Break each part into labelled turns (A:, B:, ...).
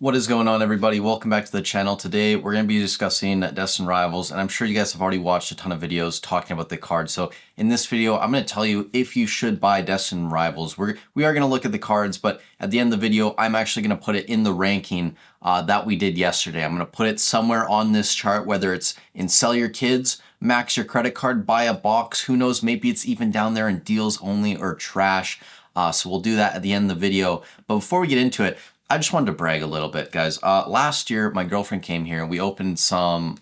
A: What is going on, everybody? Welcome back to the channel. Today we're going to be discussing Destined Rivals, and I'm sure you guys have already watched a ton of videos talking about the card. So in this video, I'm going to tell you if you should buy Destined Rivals. We are going to look at the cards, but at the end of the video, I'm actually going to put it in the ranking that we did yesterday. I'm going to put it somewhere on this chart, whether it's in Sell Your Kids, Max Your Credit Card, Buy a Box. Who knows? Maybe it's even down there in Deals Only or Trash. So we'll do that at the end of the video. But before we get into it, I just wanted to brag a little bit, guys. Last year, my girlfriend came here and we opened some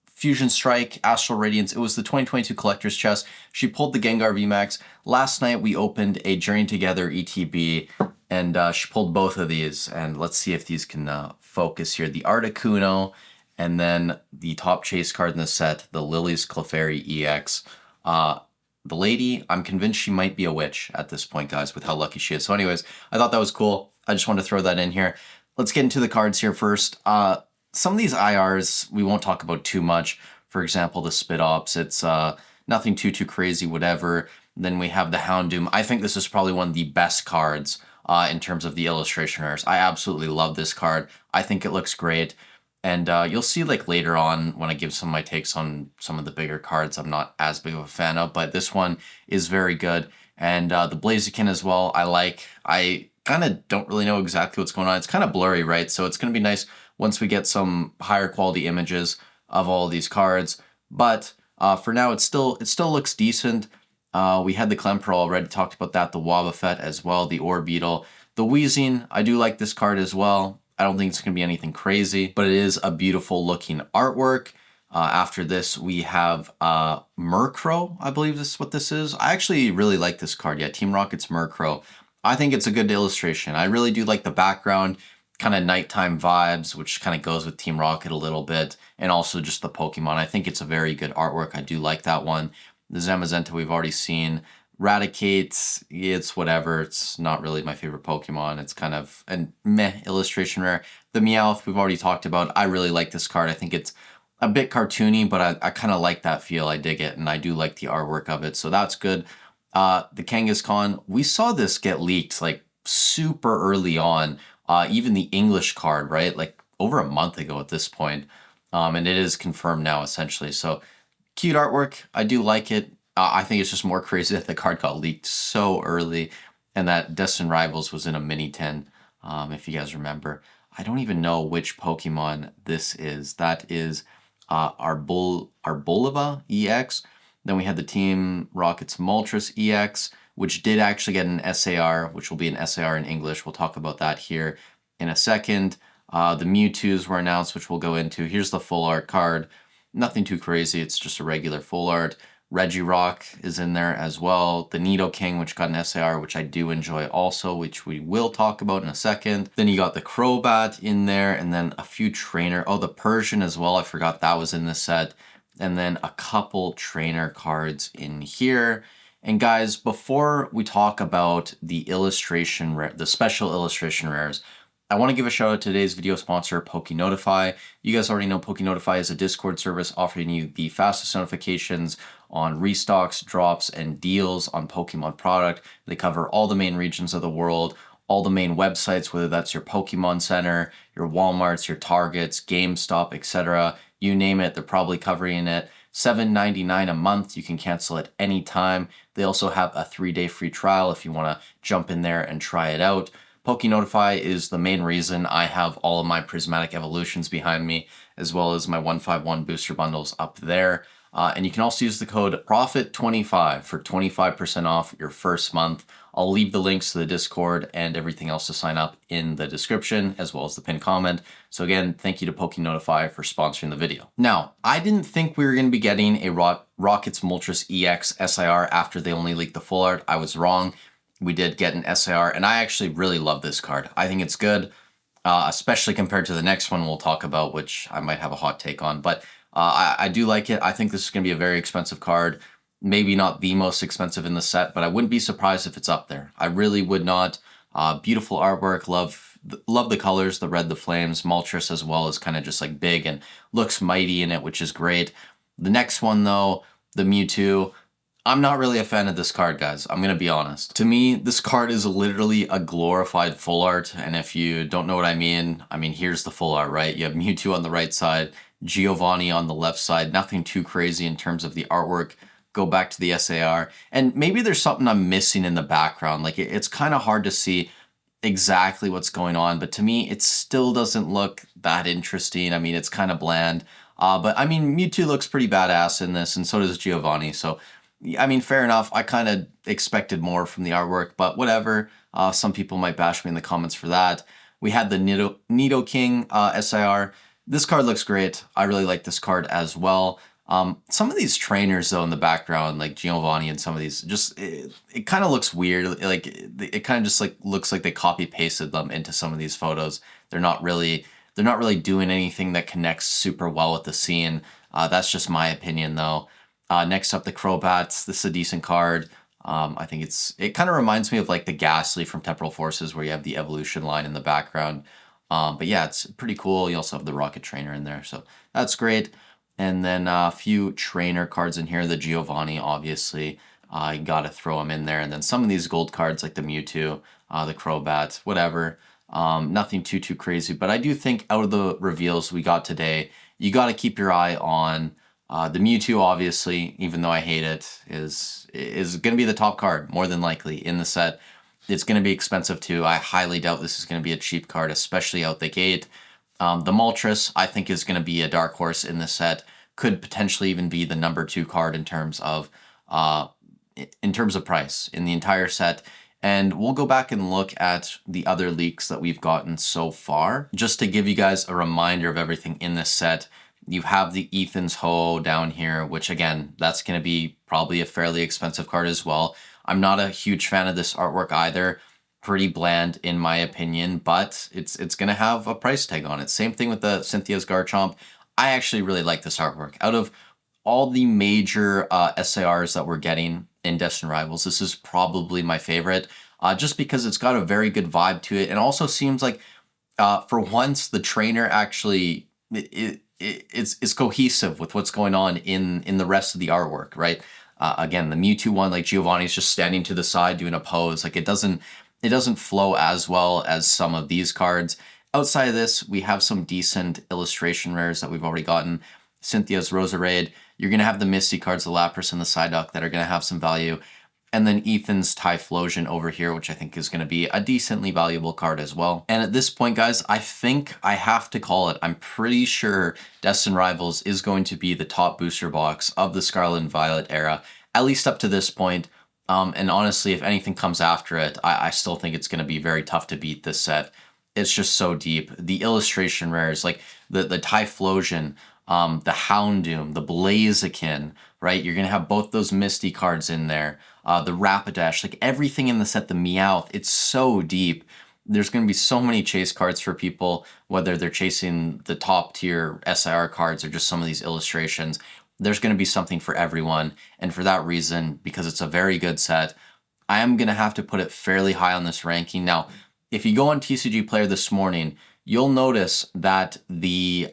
A: Fusion Strike, Astral Radiance. It was the 2022 Collector's Chest. She pulled the Gengar VMAX. Last night, we opened a Journey Together ETB, and she pulled both of these. And let's see if these can focus here. The Articuno, and then the top chase card in the set, the Lily's Clefairy EX. The lady, I'm convinced she might be a witch at this point, guys, with how lucky she is. So anyways, I thought that was cool. I just wanted to throw that in here. Let's get into the cards here first. Some of these IRs we won't talk about too much. For example, the Spit Ops, it's nothing too crazy, whatever. Then we have the Houndoom. I think this is probably one of the best cards in terms of the illustration rares. I absolutely love this card. I think it looks great. And you'll see like later on when I give some of my takes on some of the bigger cards I'm not as big of a fan of, but this one is very good. And the Blaziken as well, I like. I kind of don't really know exactly what's going on. It's kind of blurry, right? So it's going to be nice once we get some higher quality images of all of these cards. But for now, it still looks decent. We had the Klempearl already, talked about that. The Wobbuffet as well, the Orbeetle. The Weezing, I do like this card as well. I don't think it's going to be anything crazy, but it is a beautiful looking artwork. After this, we have Murkrow, I believe this is what this is. I actually really like this card. Yeah, Team Rocket's Murkrow. I think it's a good illustration. I really do like the background, kind of nighttime vibes, which kind of goes with Team Rocket a little bit, and also just the Pokemon. I think it's a very good artwork. I do like that one. The Zamazenta we've already seen. Raticate, it's whatever. It's not really my favorite Pokemon. It's kind of a meh illustration rare. The Meowth we've already talked about. I really like this card. I think it's a bit cartoony, but I kind of like that feel. I dig it, and I do like the artwork of it, so that's good. The Kangaskhan, we saw this get leaked like super early on. Even the English card, right? Like over a month ago at this point. And it is confirmed now, essentially. So cute artwork. I do like it. I think it's just more crazy that the card got leaked so early and that Destined Rivals was in a mini tin, if you guys remember. I don't even know which Pokemon this is. That is Arboliva EX. Then we had the Team Rocket's Moltres EX, which did actually get an SAR, which will be an SAR in English. We'll talk about that here in a second. The Mewtwo's were announced, which we'll go into. Here's the full art card. Nothing too crazy. It's just a regular full art. Regirock is in there as well. The Nidoking, which got an SAR, which I do enjoy also, which we will talk about in a second. Then you got the Crobat in there, and then a few trainer. Oh, the Persian as well. I forgot that was in the set. And then a couple trainer cards in here. And guys, before we talk about the the special illustration rares, I want to give a shout out to today's video sponsor, PokeNotify. You guys already know PokeNotify is a Discord service offering you the fastest notifications on restocks, drops, and deals on Pokemon product. They cover all the main regions of the world, all the main websites, whether that's your Pokemon Center, your Walmarts, your Targets, GameStop, etc. You name it, they're probably covering it. $7.99 a month. You can cancel at any time. They also have a 3-day free trial if you want to jump in there and try it out. PokeNotify is the main reason I have all of my Prismatic Evolutions behind me, as well as my 151 booster bundles up there. And you can also use the code PROFIT25 for 25% off your first month. I'll leave the links to the Discord and everything else to sign up in the description, as well as the pinned comment. So again, thank you to PokeNotify for sponsoring the video. Now, I didn't think we were going to be getting a Rocket's Moltres EX SIR after they only leaked the full art. I was wrong. We did get an SIR, and I actually really love this card. I think it's good, especially compared to the next one we'll talk about, which I might have a hot take on. But I do like it. I think this is going to be a very expensive card. Maybe not the most expensive in the set, but I wouldn't be surprised if it's up there. I really would not. Beautiful artwork. Love the colors, the red, the flames. Moltres as well is kind of just like big and looks mighty in it, which is great. The next one, though, the Mewtwo. I'm not really a fan of this card, guys. I'm gonna be honest. To me, this card is literally a glorified full art, and if you don't know what I mean, here's the full art, right? You have Mewtwo on the right side, Giovanni on the left side, nothing too crazy in terms of the artwork. Go back to the SAR, and maybe there's something I'm missing in the background. Like it's kind of hard to see exactly what's going on, but to me, it still doesn't look that interesting. It's kind of bland. But Mewtwo looks pretty badass in this, and so does Giovanni. So, fair enough. I kind of expected more from the artwork, but whatever. Some people might bash me in the comments for that. We had the Nidoking SIR. This card looks great. I really like this card as well. Some of these trainers though in the background, like Giovanni and some of these, just it kind of looks weird. Like it kind of just like looks like they copy pasted them into some of these photos. They're not really doing anything that connects super well with the scene. That's just my opinion though. Next up, the Crobat. This is a decent card. I think it kind of reminds me of like the Ghastly from Temporal Forces, where you have the evolution line in the background. But yeah, it's pretty cool. You also have the Rocket Trainer in there, so that's great. And then a few trainer cards in here. The Giovanni, obviously. You got to throw them in there. And then some of these gold cards like the Mewtwo, the Crobat, whatever. Nothing too crazy. But I do think out of the reveals we got today, you got to keep your eye on the Mewtwo, obviously, even though I hate it, is going to be the top card, more than likely, in the set. It's going to be expensive too. I highly doubt this is going to be a cheap card, especially out the gate. The Moltres, I think, is going to be a dark horse in the set. Could potentially even be the number 2 card in terms of price in the entire set. And we'll go back and look at the other leaks that we've gotten so far, just to give you guys a reminder of everything in this set. You have the Ethan's Ho down here, which again, that's going to be probably a fairly expensive card as well. I'm not a huge fan of this artwork either. Pretty bland in my opinion, but it's going to have a price tag on it. Same thing with the Cynthia's Garchomp. I actually really like this artwork. Out of all the major SARs that we're getting in Destined Rivals, this is probably my favorite, just because it's got a very good vibe to it, and also seems like for once the trainer actually it's cohesive with what's going on in the rest of the artwork, right? Again, the Mewtwo one, like Giovanni's just standing to the side doing a pose. Like it doesn't flow as well as some of these cards. Outside of this, we have some decent illustration rares that we've already gotten. Cynthia's Roserade. You're going to have the Misty cards, the Lapras and the Psyduck, that are going to have some value. And then Ethan's Typhlosion over here, which I think is going to be a decently valuable card as well. And at this point, guys, I think I have to call it. I'm pretty sure Destined Rivals is going to be the top booster box of the Scarlet and Violet era, at least up to this point. And honestly, if anything comes after it, I still think it's going to be very tough to beat this set. It's just so deep. The illustration rares, like the Typhlosion, the Houndoom, the Blaziken, right? You're going to have both those Misty cards in there. The Rapidash, like everything in the set, the Meowth, it's so deep. There's going to be so many chase cards for people, whether they're chasing the top tier SIR cards or just some of these illustrations. There's going to be something for everyone. And for that reason, because it's a very good set, I am going to have to put it fairly high on this ranking. Now, if you go on TCG Player this morning, you'll notice that the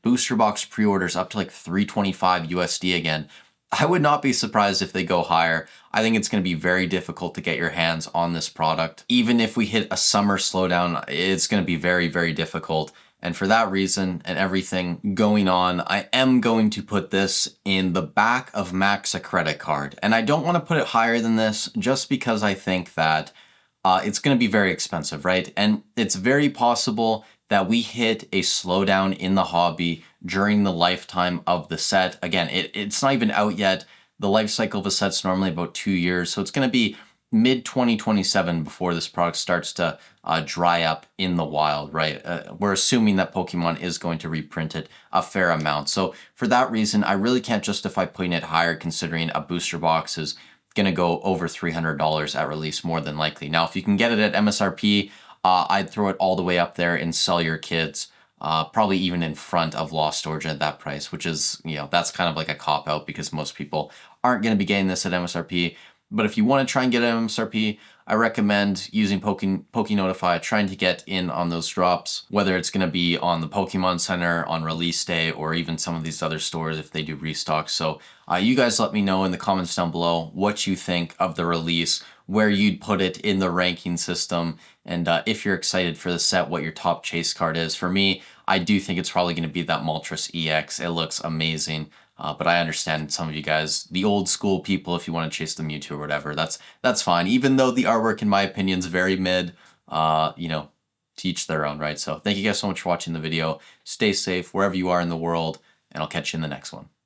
A: booster box pre-orders up to like $325 USD again. I would not be surprised if they go higher. I think it's going to be very difficult to get your hands on this product. Even if we hit a summer slowdown, it's going to be very, very difficult. And for that reason and everything going on, I am going to put this in the back of Max a credit card. And I don't want to put it higher than this just because I think that it's going to be very expensive, right? And it's very possible that we hit a slowdown in the hobby during the lifetime of the set. Again, it's not even out yet. The life cycle of a set's normally about 2 years. So it's going to be mid-2027 before this product starts to dry up in the wild, right? We're assuming that Pokemon is going to reprint it a fair amount. So for that reason, I really can't justify putting it higher considering a booster box is going to go over $300 at release more than likely. Now, if you can get it at MSRP, I'd throw it all the way up there and sell your kids, probably even in front of Lost Origin at that price, which is, that's kind of like a cop-out because most people aren't going to be getting this at MSRP. But if you want to try and get it at MSRP, I recommend using Notify, trying to get in on those drops, whether it's going to be on the Pokemon Center on release day or even some of these other stores if they do restock. So you guys let me know in the comments down below what you think of the release, where you'd put it in the ranking system, and if you're excited for the set, what your top chase card is. For me, I do think it's probably going to be that Moltres EX. It looks amazing. But I understand some of you guys, the old school people, if you want to chase the Mewtwo or whatever, that's fine. Even though the artwork, in my opinion, is very mid, you know, to each their own, right? So thank you guys so much for watching the video. Stay safe wherever you are in the world, and I'll catch you in the next one.